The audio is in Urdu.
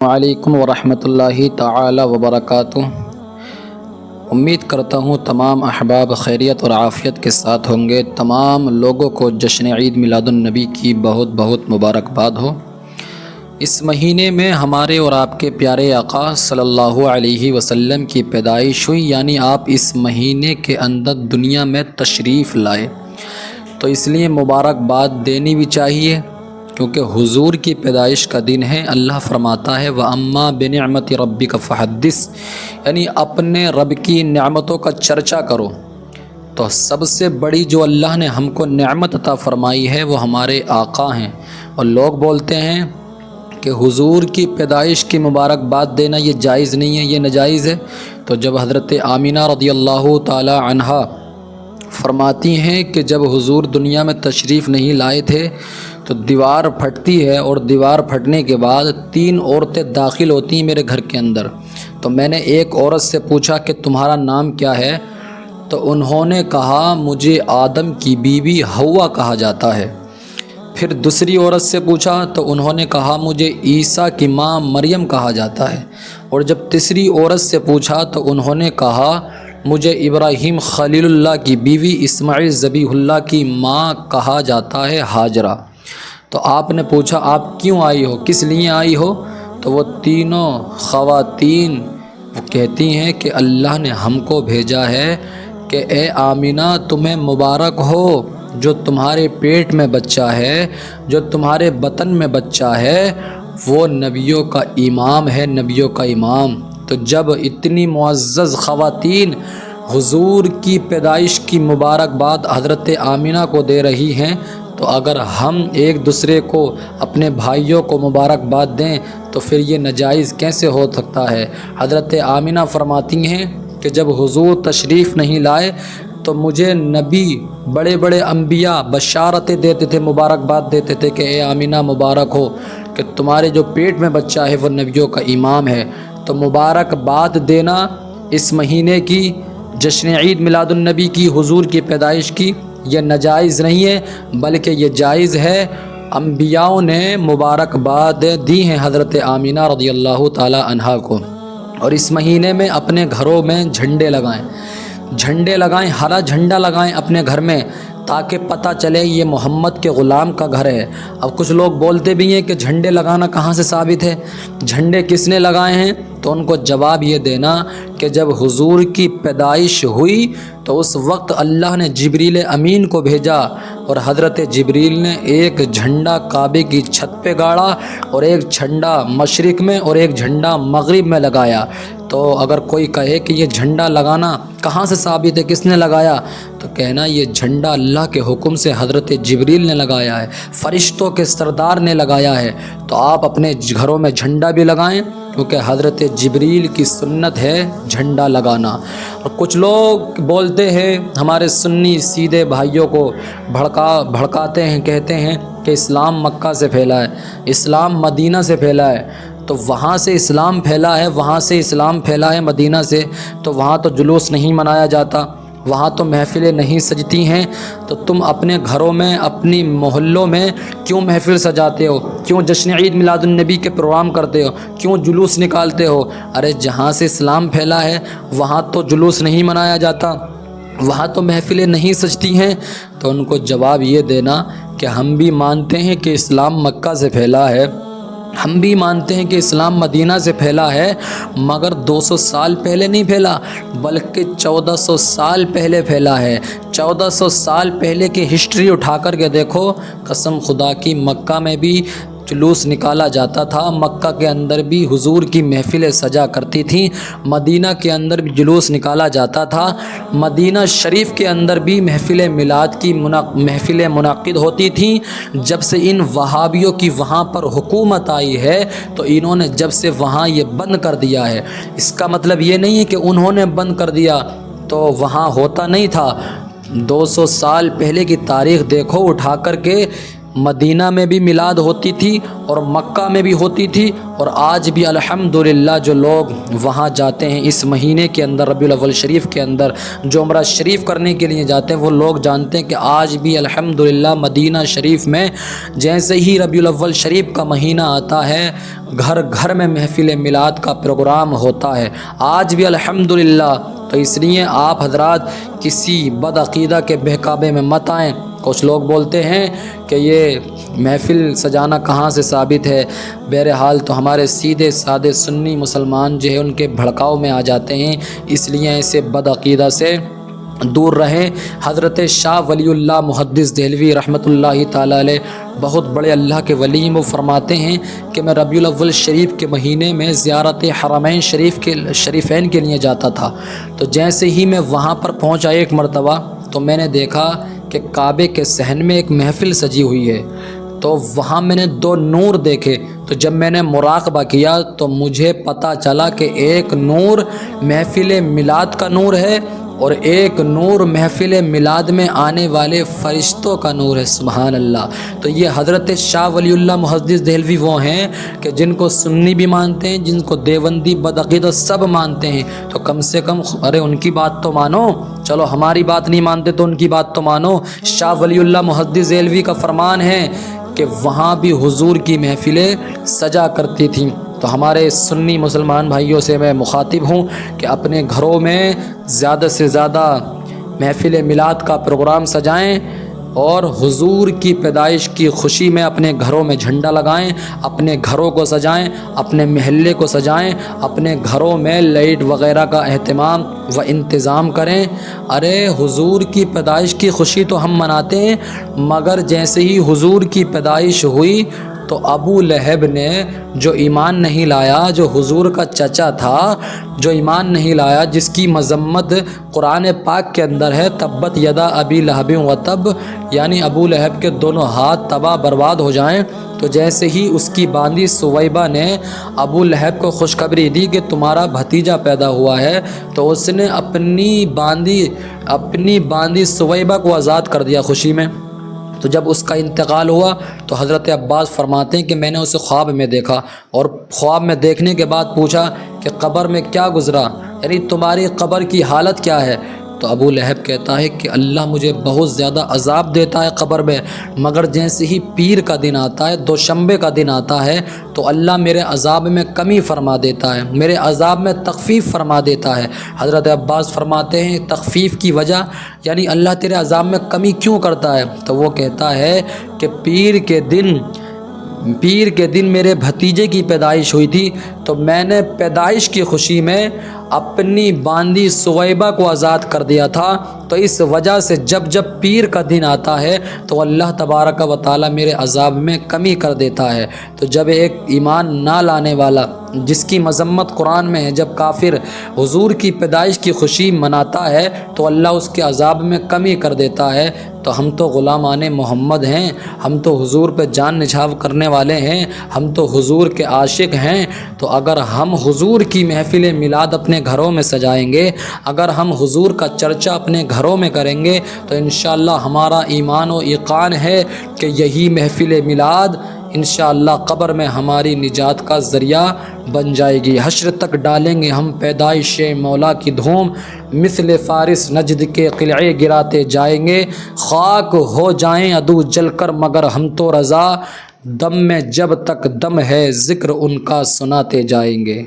وعلیکم ورحمۃ اللہ تعالی وبرکاتہ۔ امید کرتا ہوں تمام احباب خیریت اور عافیت کے ساتھ ہوں گے۔ تمام لوگوں کو جشن عید میلاد النبی کی بہت بہت مبارکباد ہو۔ اس مہینے میں ہمارے اور آپ کے پیارے آقا صلی اللہ علیہ وسلم کی پیدائش ہوئی، یعنی آپ اس مہینے کے اندر دنیا میں تشریف لائے، تو اس لیے مبارکباد دینی بھی چاہیے، کیونکہ حضور کی پیدائش کا دن ہے۔ اللہ فرماتا ہے وَأَمَّا بِنِعْمَةِ رَبِّكَ فَحَدِّثْ، یعنی اپنے رب کی نعمتوں کا چرچا کرو۔ تو سب سے بڑی جو اللہ نے ہم کو نعمت عطا فرمائی ہے وہ ہمارے آقا ہیں، اور لوگ بولتے ہیں کہ حضور کی پیدائش کی مبارکباد دینا یہ جائز نہیں ہے، یہ ناجائز ہے۔ تو جب حضرت آمینہ رضی اللہ تعالی عنہا فرماتی ہیں کہ جب حضور دنیا میں تشریف نہیں لائے تھے تو دیوار پھٹتی ہے، اور دیوار پھٹنے کے بعد 3 عورتیں داخل ہوتی ہیں میرے گھر کے اندر۔ تو میں نے ایک عورت سے پوچھا کہ تمہارا نام کیا ہے؟ تو انہوں نے کہا مجھے آدم کی بیوی حوا کہا جاتا ہے۔ پھر دوسری عورت سے پوچھا تو انہوں نے کہا مجھے عیسیٰ کی ماں مریم کہا جاتا ہے۔ اور جب تیسری عورت سے پوچھا تو انہوں نے کہا مجھے ابراہیم خلیل اللہ کی بیوی اسماعیل ذبیح اللہ کی ماں کہا جاتا ہے، ہاجرہ۔ تو آپ نے پوچھا آپ کیوں آئی ہو، کس لیے آئی ہو؟ تو وہ تینوں خواتین وہ کہتی ہیں کہ اللہ نے ہم کو بھیجا ہے کہ اے آمینہ تمہیں مبارک ہو، جو تمہارے پیٹ میں بچہ ہے، جو تمہارے بطن میں بچہ ہے، وہ نبیوں کا امام ہے، نبیوں کا امام۔ تو جب اتنی معزز خواتین حضور کی پیدائش کی مبارکباد حضرت آمینہ کو دے رہی ہیں، تو اگر ہم ایک دوسرے کو، اپنے بھائیوں کو مبارکباد دیں تو پھر یہ ناجائز کیسے ہو سکتا ہے؟ حضرت آمینہ فرماتی ہیں کہ جب حضور تشریف نہیں لائے تو مجھے نبی، بڑے بڑے انبیاء بشارتیں دیتے تھے، مبارکباد دیتے تھے کہ اے آمینہ مبارک ہو کہ تمہارے جو پیٹ میں بچہ ہے وہ نبیوں کا امام ہے۔ تو مبارکباد دینا اس مہینے کی، جشن عید میلاد النبی کی، حضور کی پیدائش کی، یہ ناجائز نہیں ہے، بلکہ یہ جائز ہے۔ انبیاء نے مبارکباد دی ہیں حضرت آمینہ رضی اللہ تعالی عنہا کو۔ اور اس مہینے میں اپنے گھروں میں جھنڈے لگائیں، جھنڈے لگائیں، ہرا جھنڈا لگائیں اپنے گھر میں، تاکہ پتہ چلے یہ محمد کے غلام کا گھر ہے۔ اب کچھ لوگ بولتے بھی ہیں کہ جھنڈے لگانا کہاں سے ثابت ہے، جھنڈے کس نے لگائے ہیں؟ تو ان کو جواب یہ دینا کہ جب حضور کی پیدائش ہوئی تو اس وقت اللہ نے جبریل امین کو بھیجا، اور حضرت جبریل نے ایک جھنڈا کعبے کی چھت پہ گاڑا، اور ایک جھنڈا مشرق میں اور ایک جھنڈا مغرب میں لگایا۔ تو اگر کوئی کہے کہ یہ جھنڈا لگانا کہاں سے ثابت ہے، کس نے لگایا، تو کہنا یہ جھنڈا اللہ کے حکم سے حضرت جبریل نے لگایا ہے، فرشتوں کے سردار نے لگایا ہے۔ تو آپ اپنے گھروں میں جھنڈا بھی لگائیں، کیونکہ حضرت جبریل کی سنت ہے جھنڈا لگانا۔ اور کچھ لوگ بولتے ہیں، ہمارے سنی سیدھے بھائیوں کو بھڑکاتے ہیں، کہتے ہیں کہ اسلام مکہ سے پھیلا ہے، اسلام مدینہ سے پھیلا ہے۔ تو وہاں سے اسلام پھیلا ہے، وہاں سے اسلام پھیلا ہے مدینہ سے، تو وہاں تو جلوس نہیں منایا جاتا، وہاں تو محفلیں نہیں سجتی ہیں، تو تم اپنے گھروں میں، اپنی محلوں میں کیوں محفل سجاتے ہو؟ کیوں جشن عید میلاد النبی کے پروگرام کرتے ہو؟ کیوں جلوس نکالتے ہو؟ ارے جہاں سے اسلام پھیلا ہے وہاں تو جلوس نہیں منایا جاتا، وہاں تو محفلیں نہیں سجتی ہیں۔ تو ان کو جواب یہ دینا کہ ہم بھی مانتے ہیں کہ اسلام مکہ سے پھیلا ہے، ہم بھی مانتے ہیں کہ اسلام مدینہ سے پھیلا ہے، مگر 200 سال پہلے نہیں پھیلا، بلکہ 1400 سال پہلے پھیلا ہے۔ 1400 سال پہلے کی ہسٹری اٹھا کر کے دیکھو، قسم خدا کی مکہ میں بھی جلوس نکالا جاتا تھا، مکہ کے اندر بھی حضور کی محفلیں سجا کرتی تھیں، مدینہ کے اندر بھی جلوس نکالا جاتا تھا، مدینہ شریف کے اندر بھی محفل میلاد کی محفلیں منعقد ہوتی تھیں۔ جب سے ان وہابیوں کی وہاں پر حکومت آئی ہے تو انہوں نے جب سے وہاں یہ بند کر دیا ہے۔ اس کا مطلب یہ نہیں ہے کہ انہوں نے بند کر دیا تو وہاں ہوتا نہیں تھا۔ 200 سال پہلے کی تاریخ دیکھو اٹھا کر کے، مدینہ میں بھی میلاد ہوتی تھی اور مکہ میں بھی ہوتی تھی، اور آج بھی الحمدللہ جو لوگ وہاں جاتے ہیں اس مہینے کے اندر، ربیع الاول شریف کے اندر جو عمرہ شریف کرنے کے لیے جاتے ہیں، وہ لوگ جانتے ہیں کہ آج بھی الحمدللہ مدینہ شریف میں جیسے ہی ربیع الاول شریف کا مہینہ آتا ہے گھر گھر میں محفل میلاد کا پروگرام ہوتا ہے آج بھی الحمدللہ۔ تو اس لیے آپ حضرات کسی بدعقیدہ کے بہکابے میں مت آئیں۔ کچھ لوگ بولتے ہیں کہ یہ محفل سجانا کہاں سے ثابت ہے، بہرحال تو ہمارے سیدھے سادے سنی مسلمان جو ہے ان کے بھڑکاؤ میں آ جاتے ہیں، اس لیے ایسے بدعقیدہ سے دور رہیں۔ حضرت شاہ ولی اللہ محدث دہلوی رحمۃ اللہ تعالی علیہ بہت بڑے اللہ کے ولی، وہ فرماتے ہیں کہ میں ربیع الاول شریف کے مہینے میں زیارت حرمین شریفین کے لیے جاتا تھا، تو جیسے ہی میں وہاں پر پہنچا ایک مرتبہ تو میں نے دیکھا کہ کعبے کے صحن میں ایک محفل سجی ہوئی ہے، تو وہاں میں نے دو نور دیکھے۔ تو جب میں نے مراقبہ کیا تو مجھے پتہ چلا کہ ایک نور محفل میلاد کا نور ہے اور ایک نور محفل میلاد میں آنے والے فرشتوں کا نور ہے۔ سبحان اللہ۔ تو یہ حضرت شاہ ولی اللہ محدث دہلوی وہ ہیں کہ جن کو سنی بھی مانتے ہیں، جن کو دیوبندی بدعقیدہ سب مانتے ہیں، تو کم سے کم ارے ان کی بات تو مانو، چلو ہماری بات نہیں مانتے تو ان کی بات تو مانو۔ شاہ ولی اللہ محدث دہلوی کا فرمان ہے کہ وہاں بھی حضور کی محفلیں سجا کرتی تھیں۔ تو ہمارے سنی مسلمان بھائیوں سے میں مخاطب ہوں کہ اپنے گھروں میں زیادہ سے زیادہ محفل میلاد کا پروگرام سجائیں اور حضور کی پیدائش کی خوشی میں اپنے گھروں میں جھنڈا لگائیں، اپنے گھروں کو سجائیں، اپنے محلے کو سجائیں، اپنے گھروں میں لائٹ وغیرہ کا اہتمام و انتظام کریں۔ ارے حضور کی پیدائش کی خوشی تو ہم مناتے ہیں، مگر جیسے ہی حضور کی پیدائش ہوئی تو ابو لہب نے جو ایمان نہیں لایا، جو حضور کا چچا تھا، جو ایمان نہیں لایا، جس کی مذمت قرآن پاک کے اندر ہے، تبت یدا ابی لہب و تب، یعنی ابو لہب کے دونوں ہاتھ تباہ برباد ہو جائیں، تو جیسے ہی اس کی باندی سویبہ نے ابو لہب کو خوشخبری دی کہ تمہارا بھتیجا پیدا ہوا ہے، تو اس نے اپنی باندی سویبہ کو آزاد کر دیا خوشی میں۔ تو جب اس کا انتقال ہوا تو حضرت عباس فرماتے ہیں کہ میں نے اسے خواب میں دیکھا، اور خواب میں دیکھنے کے بعد پوچھا کہ قبر میں کیا گزرا، یعنی تمہاری قبر کی حالت کیا ہے؟ تو ابو لہب کہتا ہے کہ اللہ مجھے بہت زیادہ عذاب دیتا ہے قبر میں، مگر جیسے ہی پیر کا دن آتا ہے، دوشنبے کا دن آتا ہے، تو اللہ میرے عذاب میں کمی فرما دیتا ہے، میرے عذاب میں تخفیف فرما دیتا ہے۔ حضرت عباس فرماتے ہیں تخفیف کی وجہ، یعنی اللہ تیرے عذاب میں کمی کیوں کرتا ہے؟ تو وہ کہتا ہے کہ پیر کے دن میرے بھتیجے کی پیدائش ہوئی تھی، تو میں نے پیدائش کی خوشی میں اپنی باندی سویبہ کو آزاد کر دیا تھا، تو اس وجہ سے جب پیر کا دن آتا ہے تو اللہ تبارک و تعالی میرے عذاب میں کمی کر دیتا ہے۔ تو جب ایک ایمان نہ لانے والا، جس کی مذمت قرآن میں ہے، جب کافر حضور کی پیدائش کی خوشی مناتا ہے تو اللہ اس کے عذاب میں کمی کر دیتا ہے۔ تو ہم تو غلامان محمد ہیں، ہم تو حضور پہ جان نچھاور کرنے والے ہیں، ہم تو حضور کے عاشق ہیں، تو اگر ہم حضور کی محفل میلاد اپنے گھروں میں سجائیں گے، اگر ہم حضور کا چرچا اپنے گھروں میں کریں گے، تو انشاءاللہ ہمارا ایمان و یقین ہے کہ یہی محفل میلاد انشاءاللہ قبر میں ہماری نجات کا ذریعہ بن جائے گی۔ حشر تک ڈالیں گے ہم پیدائش مولا کی دھوم، مثل فارس نجد کے قلعے گراتے جائیں گے، خاک ہو جائیں عدو جل کر مگر ہم تو رضا، دم میں جب تک دم ہے ذکر ان کا سناتے جائیں گے۔